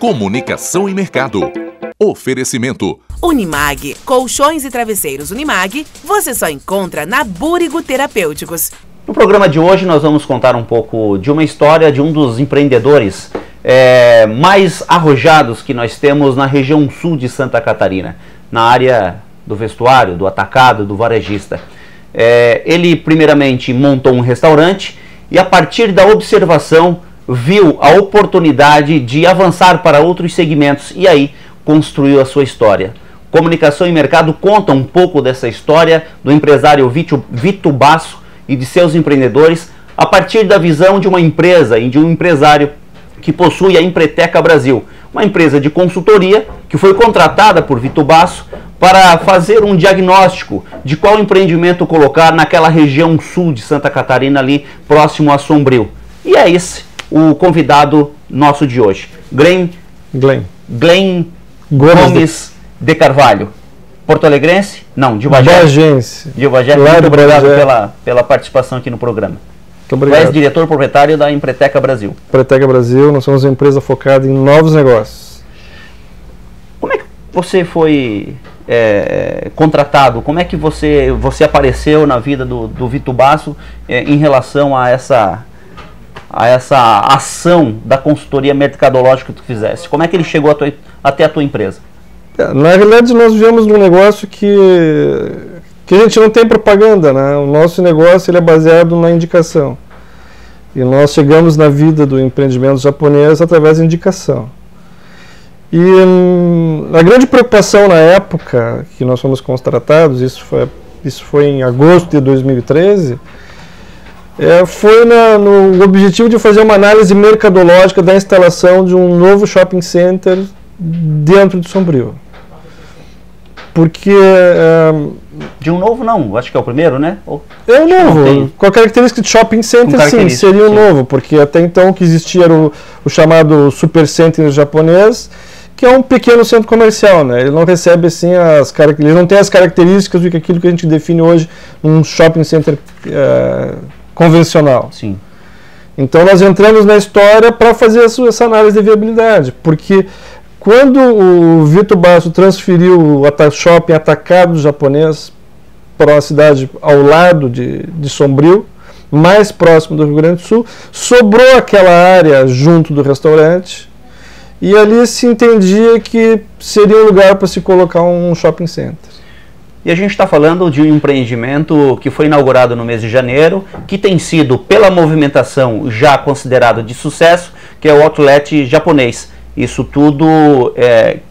Comunicação e mercado. Oferecimento. Unimag, colchões e travesseiros Unimag, você só encontra na Búrigo Terapêuticos. No programa de hoje nós vamos contar um pouco de uma história de um dos empreendedores mais arrojados que nós temos na região sul de Santa Catarina, na área do vestuário, do atacado, do varejista. Ele primeiramente montou um restaurante e a partir da observação viu a oportunidade de avançar para outros segmentos e aí construiu a sua história. Comunicação e Mercado conta um pouco dessa história do empresário Vitor Basso e de seus empreendedores a partir da visão de uma empresa e de um empresário que possui a Empreteca Brasil, uma empresa de consultoria que foi contratada por Vitor Basso para fazer um diagnóstico de qual empreendimento colocar naquela região sul de Santa Catarina, ali próximo a Sombrio. E é esse o convidado nosso de hoje, Glenn Gomes de Carvalho. Porto-alegrense? Não, de Bagé. Bagense. De Bagé. Muito obrigado pela participação aqui no programa. Muito obrigado. Tu és diretor proprietário da Empreteca Brasil. Empreteca Brasil, nós somos uma empresa focada em novos negócios. Como é que você foi contratado? Como é que você apareceu na vida do Vitor Basso em relação a essa ação da consultoria mercadológica que tu fizesse? Como é que ele chegou até a tua empresa? Na realidade, nós vivemos num negócio que a gente não tem propaganda, né? O nosso negócio ele é baseado na indicação. E nós chegamos na vida do empreendimento japonês através da indicação. E a grande preocupação na época que nós fomos contratados, isso foi em agosto de 2013, foi no objetivo de fazer uma análise mercadológica da instalação de um novo shopping center dentro de Sombrio. Porque... de um novo não, acho que é o primeiro, né? É um novo, com a característica de shopping center sim, seria um novo, porque até então o que existia era o chamado super center japonês, que é um pequeno centro comercial, né? Ele não recebe assim ele não tem as características do que aquilo que a gente define hoje num shopping center convencional. Sim. Então nós entramos na história para fazer essa análise de viabilidade, porque quando o Vitor Basso transferiu o shopping atacado japonês para uma cidade ao lado de Sombrio, mais próximo do Rio Grande do Sul, sobrou aquela área junto do restaurante e ali se entendia que seria um lugar para se colocar um shopping center. E a gente está falando de um empreendimento que foi inaugurado no mês de janeiro, que tem sido, pela movimentação, já considerado de sucesso, que é o outlet japonês. Isso tudo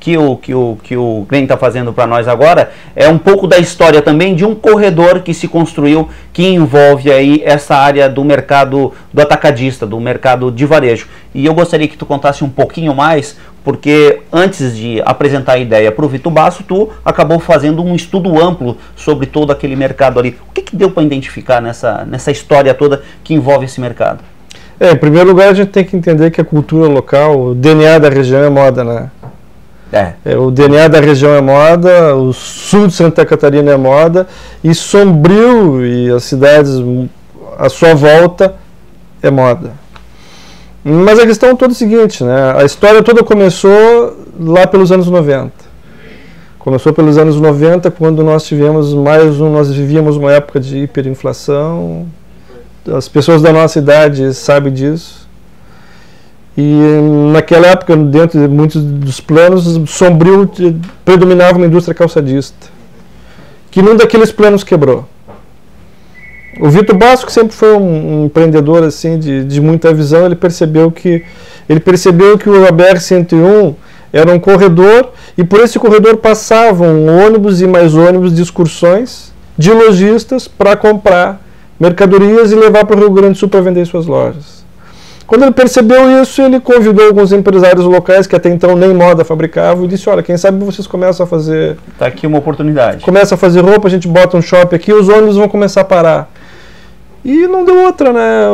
que o Glenn está fazendo para nós agora é um pouco da história também de um corredor que se construiu, que envolve aí essa área do mercado do atacadista, do mercado de varejo. E eu gostaria que tu contasse um pouquinho mais, porque antes de apresentar a ideia para o Vitor Basso, tu acabou fazendo um estudo amplo sobre todo aquele mercado ali. O que deu para identificar nessa história toda que envolve esse mercado? Em primeiro lugar, a gente tem que entender que a cultura local, o DNA da região é moda, né? O DNA da região é moda, o sul de Santa Catarina é moda, e Sombrio e as cidades à sua volta é moda. Mas a questão toda é o seguinte, né? A história toda começou lá pelos anos 90. Começou pelos anos 90, quando nós vivíamos uma época de hiperinflação. As pessoas da nossa idade sabem disso. E naquela época, dentro de muitos dos planos, Sombrio predominava uma indústria calçadista, que num daqueles planos quebrou. O Vitor Basso, que sempre foi um empreendedor assim, de muita visão, ele percebeu que o BR-101 era um corredor, e por esse corredor passavam ônibus e mais ônibus de excursões de lojistas para comprar mercadorias e levar para o Rio Grande do Sul para vender em suas lojas. Quando ele percebeu isso, ele convidou alguns empresários locais que até então nem moda fabricavam e disse: olha, quem sabe vocês começam a fazer... Está aqui uma oportunidade. Começa a fazer roupa, a gente bota um shopping aqui, os ônibus vão começar a parar. E não deu outra, né?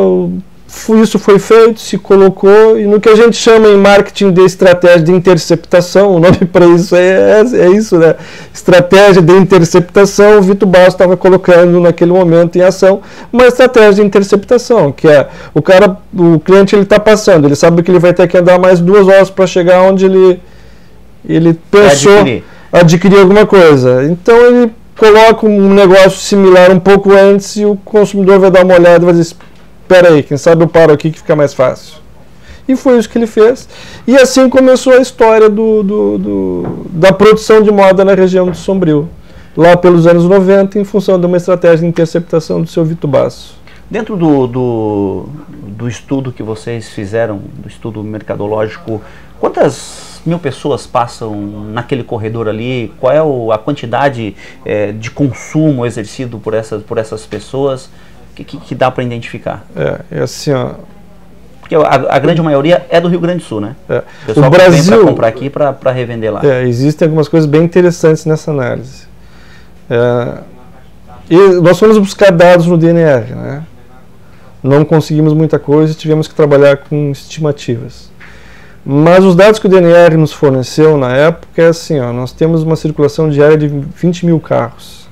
isso foi feito, se colocou, e no que a gente chama em marketing de estratégia de interceptação, o nome para isso é isso, né? Estratégia de interceptação, o Vitor Bastos estava colocando naquele momento em ação uma estratégia de interceptação, que é o cliente ele está passando, ele sabe que ele vai ter que andar mais 2 horas para chegar onde ele pensou adquirir alguma coisa. Então ele coloca um negócio similar um pouco antes e o consumidor vai dar uma olhada e vai dizer: espera aí, quem sabe eu paro aqui que fica mais fácil. E foi isso que ele fez. E assim começou a história da produção de moda na região do Sombrio, lá pelos anos 90, em função de uma estratégia de interceptação do seu Vitor Bastos. Dentro do estudo que vocês fizeram, do estudo mercadológico, quantas mil pessoas passam naquele corredor ali? Qual é a quantidade de consumo exercido por essas pessoas que dá para identificar? É assim, ó. Porque a grande maioria é do Rio Grande do Sul, né? O pessoal o Brasil, vem para comprar aqui para revender lá. Existem algumas coisas bem interessantes nessa análise. E nós fomos buscar dados no DNR, né? Não conseguimos muita coisa e tivemos que trabalhar com estimativas. Mas os dados que o DNR nos forneceu na época é assim, ó, nós temos uma circulação diária de 20 mil carros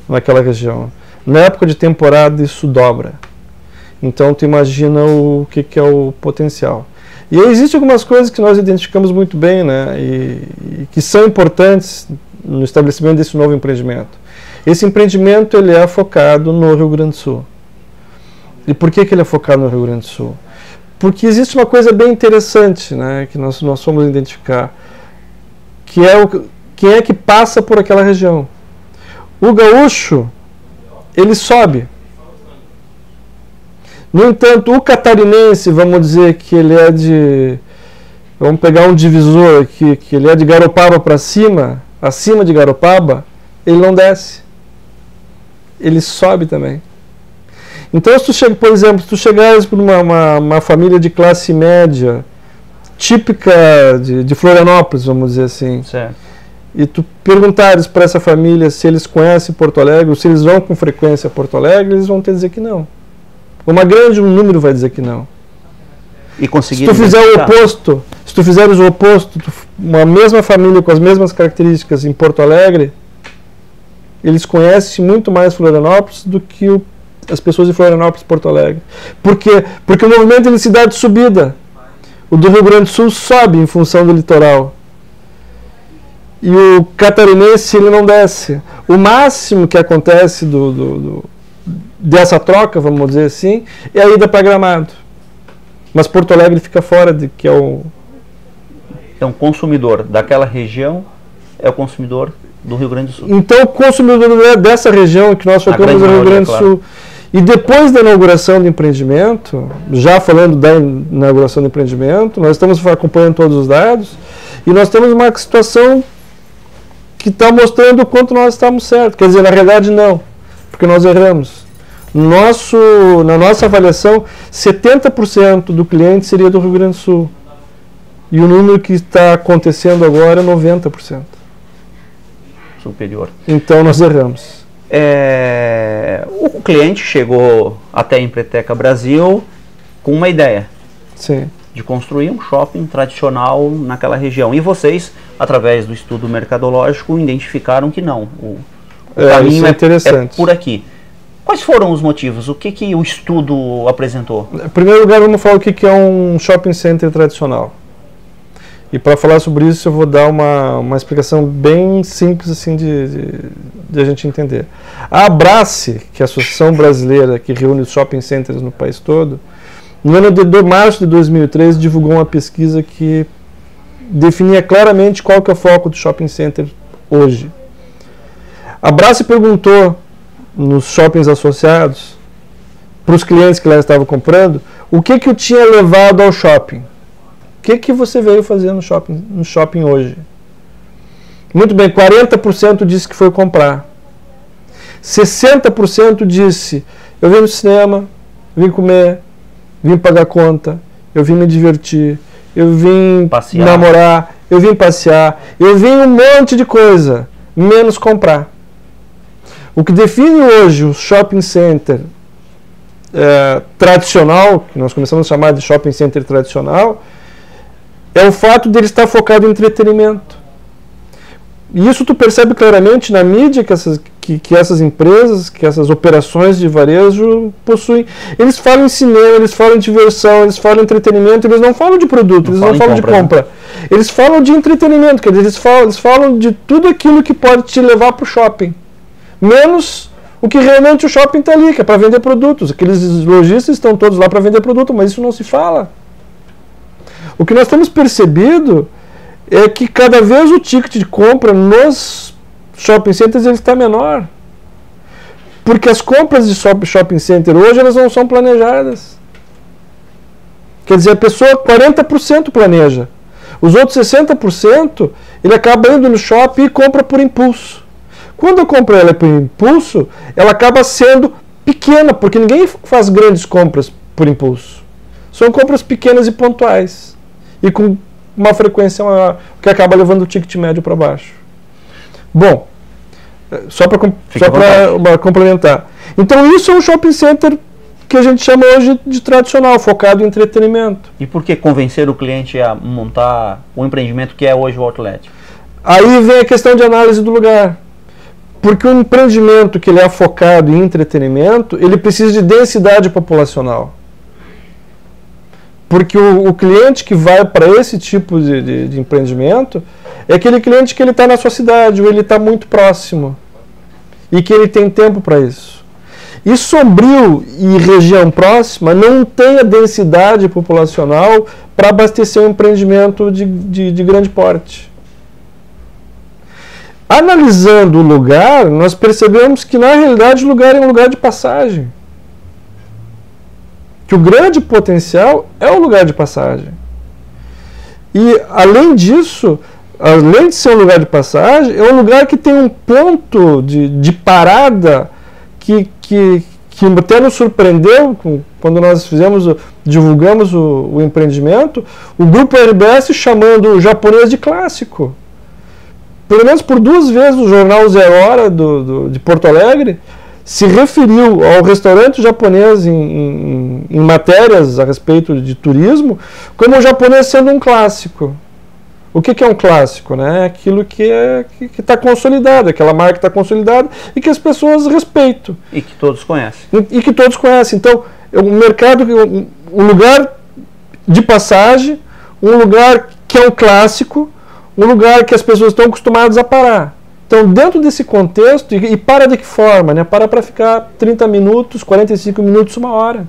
naquela região. Na época de temporada isso dobra. Então tu imagina o que é o potencial. E aí existem algumas coisas que nós identificamos muito bem, né, e que são importantes no estabelecimento desse novo empreendimento. Esse empreendimento ele é focado no Rio Grande do Sul. E por que ele é focado no Rio Grande do Sul? Porque existe uma coisa bem interessante, né, que nós fomos identificar, que é quem é que passa por aquela região. O gaúcho, ele sobe. No entanto, o catarinense, vamos dizer que ele é de... Vamos pegar um divisor aqui, que ele é de Garopaba para cima, acima de Garopaba, ele não desce. Ele sobe também. Então, se tu chega, por exemplo, se tu chegares para uma família de classe média, típica de Florianópolis, vamos dizer assim, certo, e tu perguntares para essa família se eles conhecem Porto Alegre, ou se eles vão com frequência a Porto Alegre, eles vão te dizer que não. Um número vai dizer que não. E conseguir. Se tu fizer o oposto, se tu fizeres o oposto, uma mesma família com as mesmas características em Porto Alegre, eles conhecem muito mais Florianópolis do que as pessoas de Florianópolis e Porto Alegre. Por quê? Porque o movimento de cidade de subida, o do Rio Grande do Sul sobe em função do litoral. E o catarinense ele não desce. O máximo que acontece dessa troca, vamos dizer assim, é a ida para Gramado. Mas Porto Alegre fica fora que é o... Então, o consumidor daquela região é o consumidor do Rio Grande do Sul. Então, o consumidor dessa região que nós focamos no Rio Grande do Sul. Claro. E depois da inauguração do empreendimento, já falando da inauguração do empreendimento, nós estamos acompanhando todos os dados e nós temos uma situação que está mostrando o quanto nós estamos certos. Quer dizer, na realidade não, porque nós erramos. Na nossa avaliação, 70% do cliente seria do Rio Grande do Sul. E o número que está acontecendo agora é 90%. Superior. Então nós erramos. O cliente chegou até a Empreteca Brasil com uma ideia. Sim. De construir um shopping tradicional naquela região. E vocês, através do estudo mercadológico, identificaram que não. O caminho é por aqui. Quais foram os motivos? O que o estudo apresentou? Em primeiro lugar, vamos falar o que é um shopping center tradicional. E para falar sobre isso, eu vou dar uma explicação bem simples assim de a gente entender. A Abrace, que é a Associação Brasileira que reúne os shopping centers no país todo, no ano de março de 2013, divulgou uma pesquisa que definia claramente qual que é o foco do shopping center hoje. A Abrace perguntou nos shoppings associados, para os clientes que lá estavam comprando, o que o tinha levado ao shopping. O que você veio fazer no shopping hoje? Muito bem, 40% disse que foi comprar. 60% disse, eu vim no cinema, vim comer, vim pagar conta, eu vim me divertir, eu vim namorar, eu vim passear, eu vim um monte de coisa, menos comprar. O que define hoje o shopping center tradicional, que nós começamos a chamar de shopping center tradicional, é o fato dele estar focado em entretenimento. E isso tu percebe claramente na mídia que essas empresas, que essas operações de varejo possuem. Eles falam em cinema, eles falam em diversão, eles falam em entretenimento, eles não falam de produto, eles não falam de compra. Eles falam de entretenimento, quer dizer, eles falam de tudo aquilo que pode te levar para o shopping. Menos o que realmente o shopping está ali, que é para vender produtos. Aqueles lojistas estão todos lá para vender produto, mas isso não se fala. O que nós temos percebido é que cada vez o ticket de compra nos shopping centers ele está menor. Porque as compras de shopping center hoje elas não são planejadas. Quer dizer, a pessoa 40% planeja. Os outros 60% ele acaba indo no shopping e compra por impulso. Quando eu compro ela por impulso, ela acaba sendo pequena, porque ninguém faz grandes compras por impulso. São compras pequenas e pontuais. E com uma frequência maior, que acaba levando o ticket médio para baixo. Bom, só para complementar. Então isso é um shopping center que a gente chama hoje de tradicional, focado em entretenimento. E por que convencer o cliente a montar o empreendimento que é hoje o outlet? Aí vem a questão de análise do lugar. Porque um empreendimento que ele é focado em entretenimento, ele precisa de densidade populacional. Porque o cliente que vai para esse tipo de empreendimento é aquele cliente que ele está na sua cidade, ou ele está muito próximo. E que ele tem tempo para isso. E Sombrio e região próxima não tem a densidade populacional para abastecer um empreendimento de grande porte. Analisando o lugar, nós percebemos que na realidade o lugar é um lugar de passagem. Que o grande potencial é o lugar de passagem. E além disso, além de ser um lugar de passagem, é um lugar que tem um ponto de parada que até nos surpreendeu quando nós divulgamos o empreendimento, o grupo RBS chamando o japonês de clássico. Pelo menos por 2 vezes o jornal Zero Hora de Porto Alegre se referiu ao restaurante japonês em matérias a respeito de turismo como o japonês sendo um clássico. O que é um clássico? Né? Aquilo que está consolidado, aquela marca está consolidada e que as pessoas respeitam. E que todos conhecem. E que todos conhecem. Então, um mercado, um lugar de passagem, um lugar que é um clássico, um lugar que as pessoas estão acostumadas a parar. Então, dentro desse contexto, e para de que forma? Né? Para ficar 30 minutos, 45 minutos, 1 hora.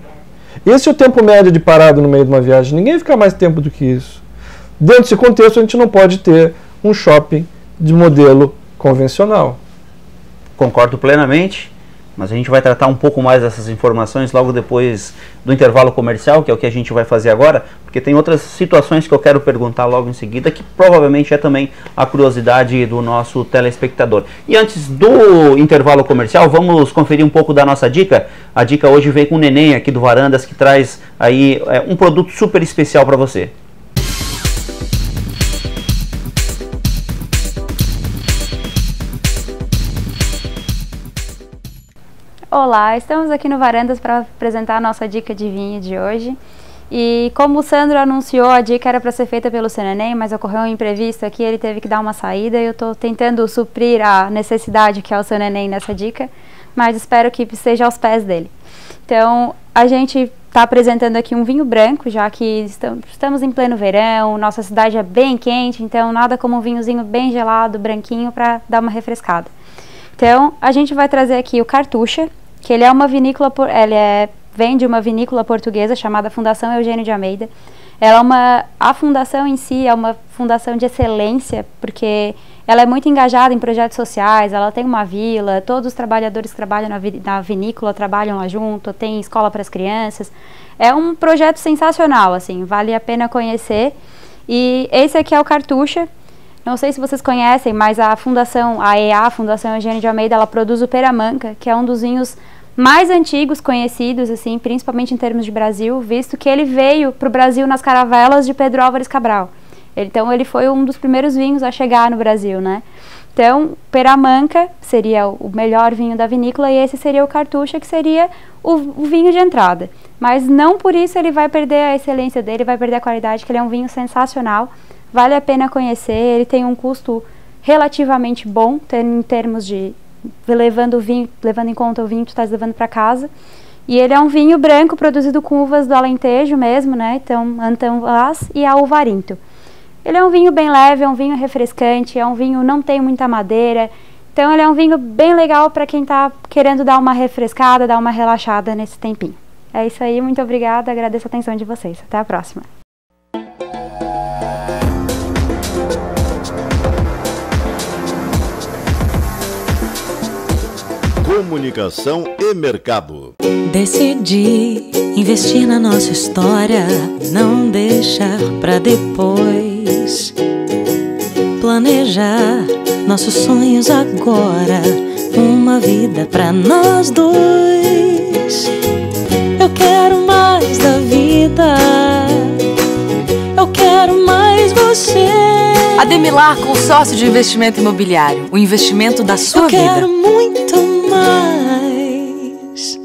Esse é o tempo médio de parada no meio de uma viagem. Ninguém fica mais tempo do que isso. Dentro desse contexto, a gente não pode ter um shopping de modelo convencional. Concordo plenamente, mas a gente vai tratar um pouco mais dessas informações logo depois do intervalo comercial, que é o que a gente vai fazer agora, porque tem outras situações que eu quero perguntar logo em seguida, que provavelmente é também a curiosidade do nosso telespectador. E antes do intervalo comercial, vamos conferir um pouco da nossa dica. A dica hoje vem com o Neném aqui do Varandas, que traz aí um produto super especial para você. Olá, estamos aqui no Varandas para apresentar a nossa dica de vinho de hoje. E como o Sandro anunciou, a dica era para ser feita pelo seu Neném, mas ocorreu um imprevisto aqui, ele teve que dar uma saída e eu estou tentando suprir a necessidade que é o seu Neném nessa dica, mas espero que esteja aos pés dele. Então, a gente está apresentando aqui um vinho branco, já que estamos em pleno verão, nossa cidade é bem quente, então nada como um vinhozinho bem gelado, branquinho, para dar uma refrescada. Então, a gente vai trazer aqui o Cartucha, que ele é uma vinícola, vem de uma vinícola portuguesa chamada Fundação Eugênio de Almeida. A fundação em si é uma fundação de excelência, porque ela é muito engajada em projetos sociais, ela tem uma vila, todos os trabalhadores que trabalham na vinícola trabalham lá junto, tem escola para as crianças. É um projeto sensacional, assim, vale a pena conhecer. E esse aqui é o Cartucha. Não sei se vocês conhecem, mas a Fundação Eugênio de Almeida, ela produz o Peramanca, que é um dos vinhos mais antigos conhecidos, assim, principalmente em termos de Brasil, visto que ele veio para o Brasil nas caravelas de Pedro Álvares Cabral. Então ele foi um dos primeiros vinhos a chegar no Brasil, né? Então, Peramanca seria o melhor vinho da vinícola e esse seria o Cartucha, que seria o vinho de entrada. Mas não por isso ele vai perder a excelência dele, vai perder a qualidade, que ele é um vinho sensacional, vale a pena conhecer, ele tem um custo relativamente bom, em termos de levando em conta o vinho que tu estás levando para casa. E ele é um vinho branco produzido com uvas do Alentejo mesmo, né? Então, Antão Vaz e Alvarinto. Ele é um vinho bem leve, é um vinho refrescante, é um vinho não tem muita madeira. Então ele é um vinho bem legal para quem está querendo dar uma refrescada, dar uma relaxada nesse tempinho. É isso aí, muito obrigada, agradeço a atenção de vocês. Até a próxima. Comunicação e mercado. Decidi investir na nossa história, não deixar pra depois. Planejar nossos sonhos agora, uma vida pra nós dois. Eu quero mais da vida, eu quero mais você. Ademilar Consórcio de Investimento Imobiliário, o investimento da sua vida. Eu quero muito mais.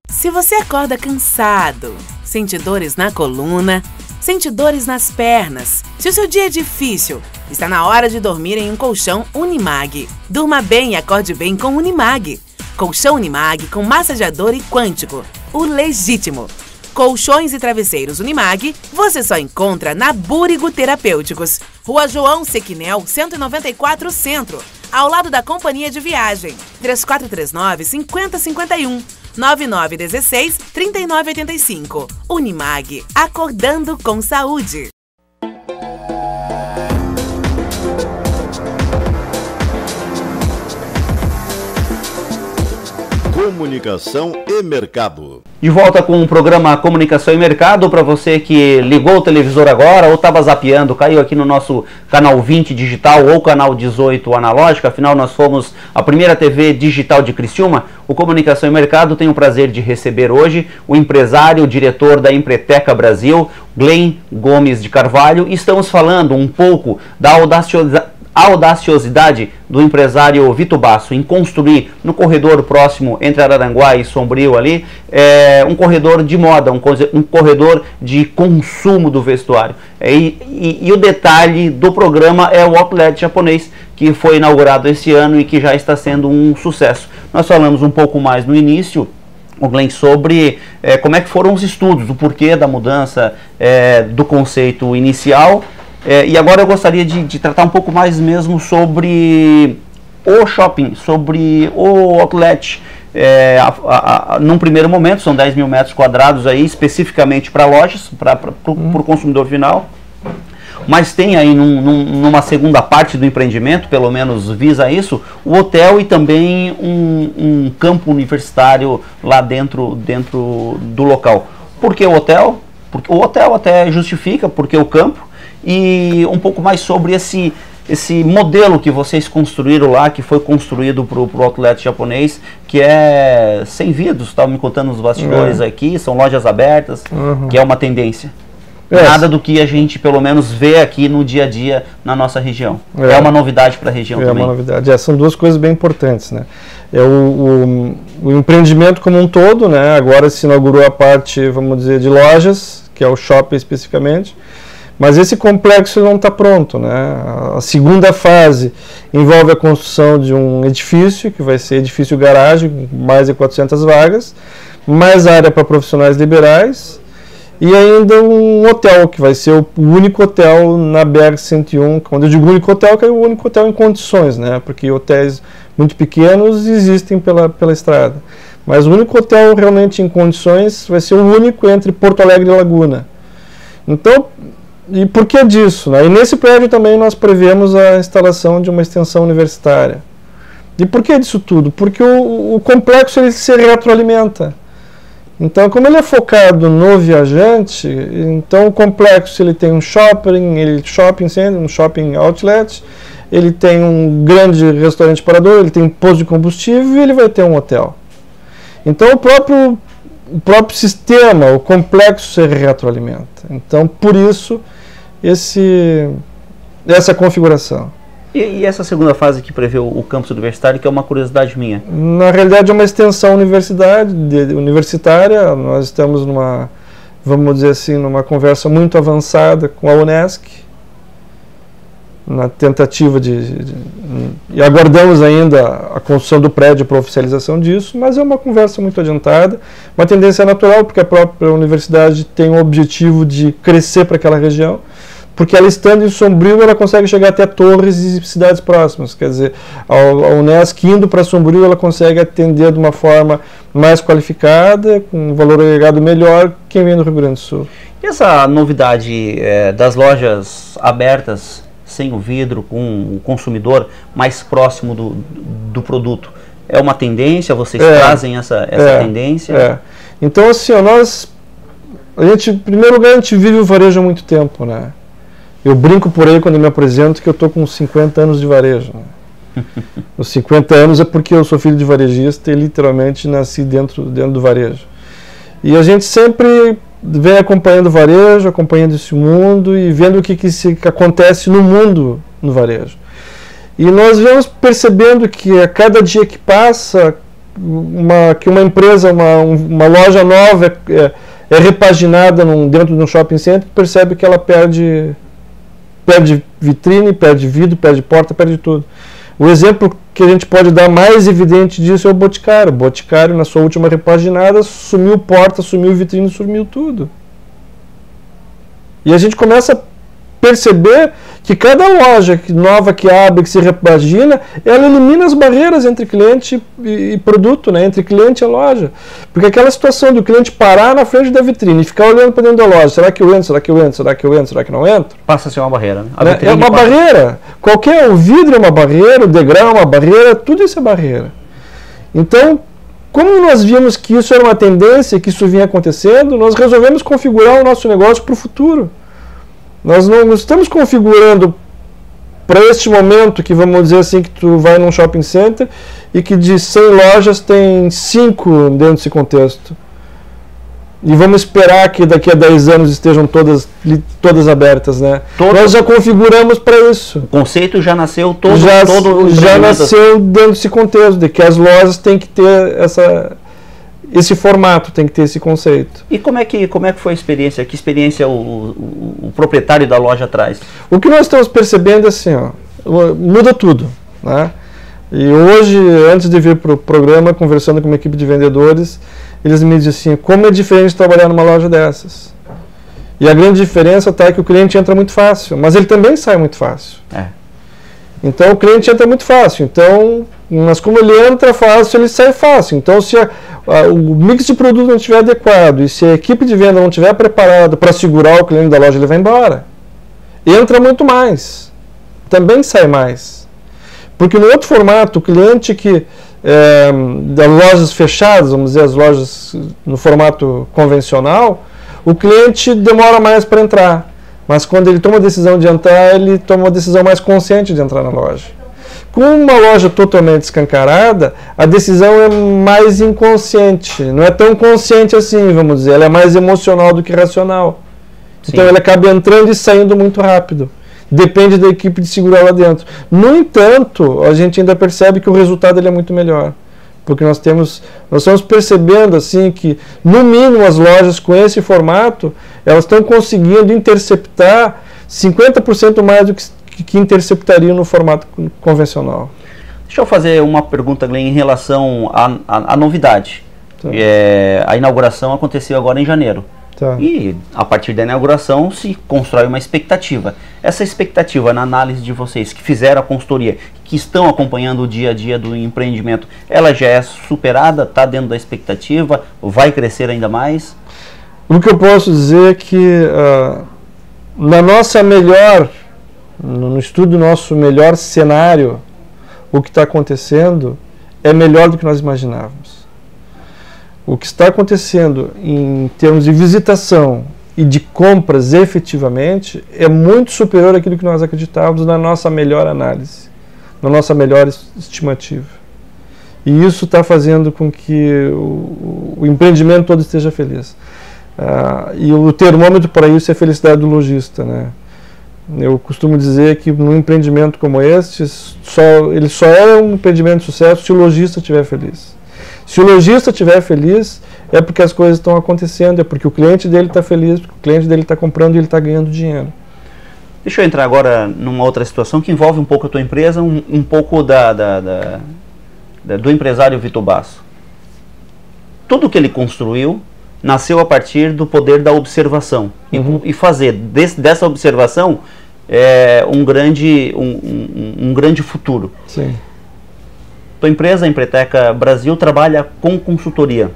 Se você acorda cansado, sente dores na coluna, sente dores nas pernas, se o seu dia é difícil, está na hora de dormir em um colchão Unimag. Durma bem e acorde bem com Unimag. Colchão Unimag com massageador e quântico, o legítimo. Colchões e travesseiros Unimag, você só encontra na Búrigo Terapêuticos, Rua João Sequinel, 194 Centro, ao lado da Companhia de Viagem, 3439-5051, 9916-3985. Unimag, acordando com saúde. Comunicação e mercado. De volta com o programa Comunicação e Mercado. Para você que ligou o televisor agora ou estava zapeando, caiu aqui no nosso canal 20 digital ou canal 18 analógico, afinal nós fomos a primeira TV digital de Criciúma. O Comunicação e Mercado tem o prazer de receber hoje o empresário, o diretor da Empreteca Brasil, Glenn Gomes de Carvalho. E estamos falando um pouco da audaciosidade do empresário Vitor Basso em construir no corredor próximo entre Araranguá e Sombrio ali, um corredor de moda, um corredor de consumo do vestuário. E o detalhe do programa é o Outlet japonês, que foi inaugurado esse ano e que já está sendo um sucesso. Nós falamos um pouco mais no início, o Glenn, sobre como é que foram os estudos, o porquê da mudança do conceito inicial. E agora eu gostaria de tratar um pouco mais mesmo sobre o shopping, sobre o outlet. Num primeiro momento, são 10 mil metros quadrados aí, especificamente para lojas, para o consumidor final. Mas tem aí numa segunda parte do empreendimento, pelo menos visa isso, o hotel e também um campo universitário lá dentro do local. Por que o hotel? Porque o hotel até justifica, porque o campo. E um pouco mais sobre esse modelo que vocês construíram lá, que foi construído para o outlet japonês, que é sem vidros, estava me contando nos bastidores aqui, são lojas abertas, que é uma tendência. Nada do que a gente pelo menos vê aqui no dia a dia na nossa região. É uma novidade para a região também. É uma novidade. São duas coisas bem importantes, né? O empreendimento como um todo, né? Agora se inaugurou a parte, vamos dizer, de lojas, que é o shopping especificamente. Mas esse complexo não está pronto, né? A segunda fase envolve a construção de um edifício, que vai ser edifício garagem, com mais de 400 vagas, mais área para profissionais liberais, e ainda um hotel, que vai ser o único hotel na BR-101. Quando eu digo único hotel, que é o único hotel em condições, né? Porque hotéis muito pequenos existem pela estrada. Mas o único hotel realmente em condições vai ser o único entre Porto Alegre e Laguna. Então, e por que disso? Né? E nesse prédio também nós prevemos a instalação de uma extensão universitária. E por que disso tudo? Porque o complexo ele se retroalimenta. Então, como ele é focado no viajante, então o complexo ele tem um shopping center, um shopping outlet, ele tem um grande restaurante parador, ele tem um posto de combustível e ele vai ter um hotel. Então o próprio sistema, o complexo se retroalimenta. Então, por isso essa configuração. E essa segunda fase que prevê o campus universitário, que é uma curiosidade minha? Na realidade é uma extensão universitária. Nós estamos numa, vamos dizer assim, numa conversa muito avançada com a Unesc, na tentativa e aguardamos ainda a construção do prédio para oficialização disso, mas é uma conversa muito adiantada, uma tendência natural, porque a própria universidade tem o objetivo de crescer para aquela região, porque ela estando em Sombrio, ela consegue chegar até Torres e cidades próximas. Quer dizer, a Unesc indo para Sombrio, ela consegue atender de uma forma mais qualificada, com um valor agregado melhor, quem vem do Rio Grande do Sul. E essa novidade das lojas abertas, sem o vidro, com o consumidor mais próximo do produto, é uma tendência? Vocês trazem essa tendência? Então, assim, em primeiro lugar, a gente vive o varejo há muito tempo, né? Eu brinco por aí quando eu me apresento que eu estou com 50 anos de varejo. Né? Os 50 anos é porque eu sou filho de varejista e literalmente nasci dentro do varejo. E a gente sempre vem acompanhando o varejo, acompanhando esse mundo e vendo o que acontece no mundo no varejo. E nós vamos percebendo que a cada dia que passa, que uma empresa, uma loja nova é repaginada dentro de um shopping center, percebe que ela perde vitrine, perde vidro, perde porta, perde tudo. O exemplo que a gente pode dar mais evidente disso é o Boticário. O Boticário, na sua última repaginada, sumiu porta, sumiu vitrine, sumiu tudo. E a gente começa a perceber que cada loja nova que abre, que se repagina, ela elimina as barreiras entre cliente e produto, né? Entre cliente e loja. Porque aquela situação do cliente parar na frente da vitrine e ficar olhando para dentro da loja, será que eu entro, será que eu entro, será que eu entro, será que não entro? Passa a ser uma barreira, né? É uma barreira. O vidro é uma barreira, o degrau é uma barreira, tudo isso é barreira. Então, como nós vimos que isso era uma tendência, que isso vinha acontecendo, nós resolvemos configurar o nosso negócio para o futuro. Nós não estamos configurando para este momento que, vamos dizer assim, que tu vai num shopping center e que de 100 lojas tem 5 dentro desse contexto. E vamos esperar que daqui a 10 anos estejam todas abertas, né? Nós já configuramos para isso. O conceito já nasceu já nasceu dentro desse contexto, de que as lojas têm que ter esse formato, tem que ter esse conceito. E como é que foi a experiência? Que experiência o proprietário da loja traz? O que nós estamos percebendo é assim, muda tudo, né? E hoje, antes de vir para o programa, conversando com uma equipe de vendedores, eles me dizem assim, como é diferente trabalhar numa loja dessas. E a grande diferença é que o cliente entra muito fácil, mas ele também sai muito fácil. Então o cliente entra muito fácil, mas como ele entra fácil, ele sai fácil. Então se o mix de produto não estiver adequado e se a equipe de venda não estiver preparada para segurar o cliente da loja, ele vai embora. Entra muito mais, também sai mais. Porque no outro formato, o cliente das lojas fechadas, vamos dizer, as lojas no formato convencional, o cliente demora mais para entrar. Mas quando ele toma a decisão de entrar, ele toma uma decisão mais consciente de entrar na loja. Com uma loja totalmente escancarada, a decisão é mais inconsciente. Não é tão consciente assim, vamos dizer. Ela é mais emocional do que racional. Sim. Então ele acaba entrando e saindo muito rápido. Depende da equipe de segurar lá dentro. No entanto, a gente ainda percebe que o resultado ele é muito melhor. Porque nós estamos percebendo assim que, no mínimo, as lojas com esse formato, elas estão conseguindo interceptar 50% mais do que interceptariam no formato convencional. Deixa eu fazer uma pergunta, Glenn, em relação à novidade. Tá. A inauguração aconteceu agora em janeiro. Tá. E a partir da inauguração se constrói uma expectativa. Essa expectativa, na análise de vocês que fizeram a consultoria, que estão acompanhando o dia a dia do empreendimento, ela já é superada? Está dentro da expectativa? Vai crescer ainda mais? O que eu posso dizer é que no estudo do nosso melhor cenário, o que está acontecendo é melhor do que nós imaginávamos. O que está acontecendo em termos de visitação e de compras efetivamente é muito superior àquilo que nós acreditávamos na nossa melhor análise, na nossa melhor estimativa. E isso está fazendo com que o empreendimento todo esteja feliz. E o termômetro para isso é a felicidade do lojista, né? Eu costumo dizer que num empreendimento como este, ele só é um empreendimento de sucesso se o lojista estiver feliz. Se o lojista estiver feliz, é porque as coisas estão acontecendo, é porque o cliente dele está feliz, porque o cliente dele está comprando e ele está ganhando dinheiro. Deixa eu entrar agora numa outra situação que envolve um pouco a tua empresa, um pouco do empresário Vitor Basso. Tudo que ele construiu nasceu a partir do poder da observação. E fazer dessa observação um grande futuro. Sim. Tua empresa, a Empreteca Brasil, trabalha com consultoria.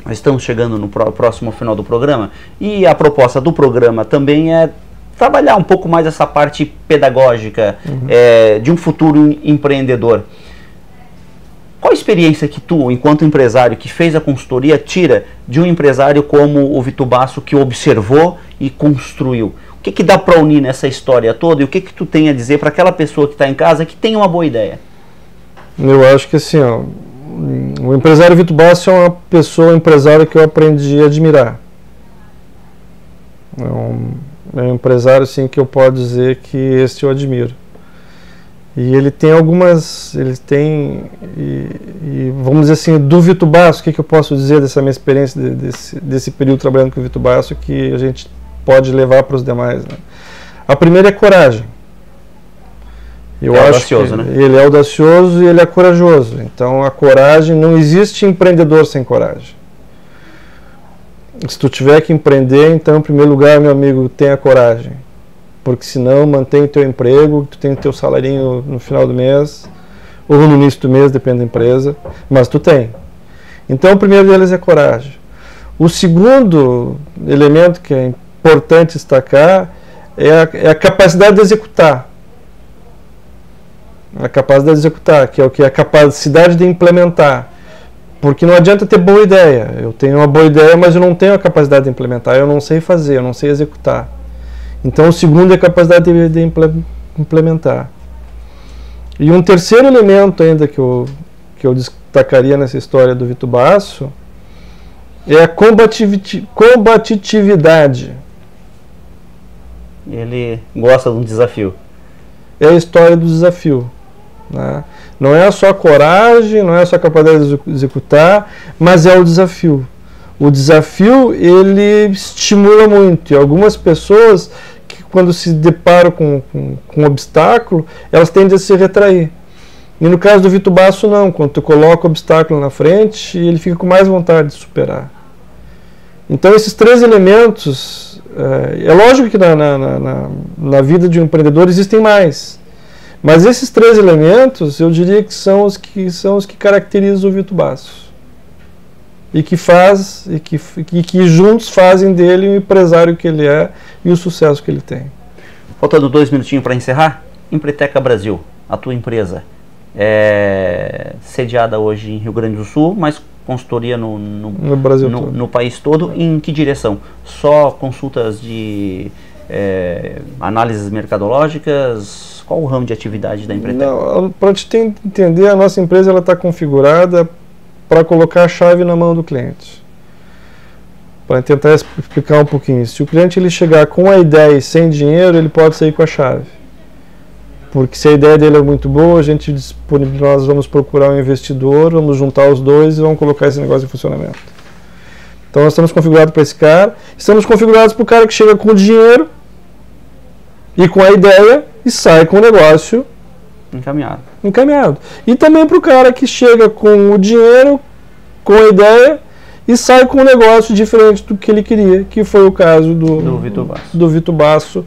Nós estamos chegando no próximo final do programa e a proposta do programa também é trabalhar um pouco mais essa parte pedagógica de um futuro empreendedor. Qual a experiência que tu, enquanto empresário que fez a consultoria, tira de um empresário como o Vitor Basso, que observou e construiu? O que dá para unir nessa história toda e o que tu tem a dizer para aquela pessoa que está em casa que tem uma boa ideia? Eu acho que assim, o empresário Vitor Basso é uma pessoa, um empresário que eu aprendi a admirar. É um empresário assim, que eu posso dizer que este eu admiro. E ele tem vamos dizer assim, do Vitor Basso, o que eu posso dizer dessa minha experiência, desse período trabalhando com o Vitor Basso, que a gente pode levar para os demais, né? A primeira é coragem. Eu acho audacioso, né? Ele é audacioso e ele é corajoso. Então a coragem, não existe empreendedor sem coragem. Se tu tiver que empreender, então em primeiro lugar, meu amigo, tenha coragem. Porque senão mantém o teu emprego, tu tem o teu salarinho no final do mês, ou no início do mês, depende da empresa, mas tu tem. Então o primeiro deles é coragem. O segundo elemento que é importante destacar é a capacidade de executar. A capacidade de executar, que é o que? A capacidade de implementar. Porque não adianta ter boa ideia. Eu tenho uma boa ideia, mas eu não tenho a capacidade de implementar. Eu não sei fazer, eu não sei executar. Então o segundo é a capacidade de implementar. E um terceiro elemento ainda que eu destacaria nessa história do Vitor Basso é a combatividade. Ele gosta de um desafio. É a história do desafio, né? Não é só a coragem, não é só a capacidade de executar, mas é o desafio. O desafio, ele estimula muito. E algumas pessoas, que quando se deparam com um obstáculo, elas tendem a se retrair. E no caso do Vitor Basso, não. Quando tu coloca o obstáculo na frente, ele fica com mais vontade de superar. Então esses três elementos, é lógico que na vida de um empreendedor existem mais. Mas esses três elementos, eu diria que são os que caracterizam o Vitor Basso. E que juntos fazem dele o empresário que ele é e o sucesso que ele tem. Faltando 2 minutinhos para encerrar, Empreteca Brasil, a tua empresa, é sediada hoje em Rio Grande do Sul, mas consultoria no Brasil todo. No país todo. Em que direção? Só consultas de análises mercadológicas? Qual o ramo de atividade da Empreteca? Para te entender, a nossa empresa está configurada para colocar a chave na mão do cliente. Para tentar explicar um pouquinho. Se o cliente ele chegar com a ideia e sem dinheiro, ele pode sair com a chave. Porque se a ideia dele é muito boa, nós vamos procurar um investidor, vamos juntar os dois e vamos colocar esse negócio em funcionamento. Então nós estamos configurados para esse cara, estamos configurados para o cara que chega com o dinheiro e com a ideia e sai com o negócio encaminhado. E também para o cara que chega com o dinheiro, com a ideia e sai com um negócio diferente do que ele queria, que foi o caso do Vitor Basso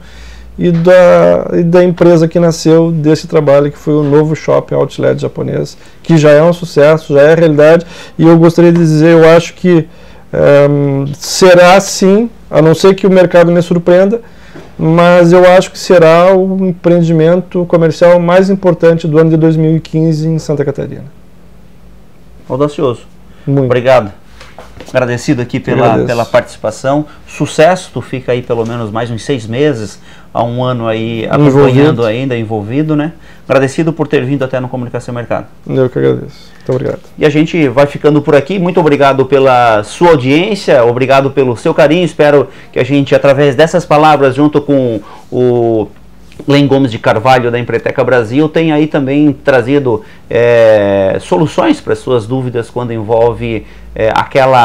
e da empresa que nasceu desse trabalho, que foi o novo shopping outlet japonês, que já é um sucesso, já é realidade. E eu gostaria de dizer, eu acho que será sim, a não ser que o mercado me surpreenda, mas eu acho que será o empreendimento comercial mais importante do ano de 2015 em Santa Catarina. Audacioso. Muito. Obrigado. Agradecido aqui pela participação. Sucesso, tu fica aí pelo menos mais uns 6 meses, a 1 ano aí acompanhando ainda, envolvido, né? Agradecido por ter vindo até no Comunicação e Mercado. Eu que agradeço. Muito obrigado. E a gente vai ficando por aqui. Muito obrigado pela sua audiência, obrigado pelo seu carinho. Espero que a gente, através dessas palavras, junto com o Glenn Gomes de Carvalho, da Empreteca Brasil, tem aí também trazido soluções para as suas dúvidas quando envolve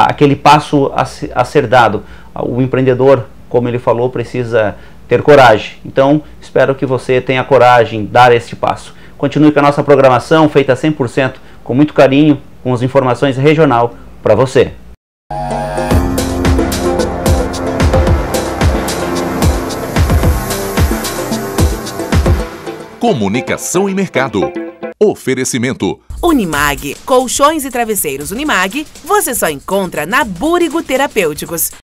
aquele passo a ser dado. O empreendedor, como ele falou, precisa ter coragem. Então, espero que você tenha coragem de dar este passo. Continue com a nossa programação, feita 100% com muito carinho, com as informações regional para você. Comunicação e mercado. Oferecimento. Unimag, colchões e travesseiros Unimag, você só encontra na Búrigo Terapêuticos.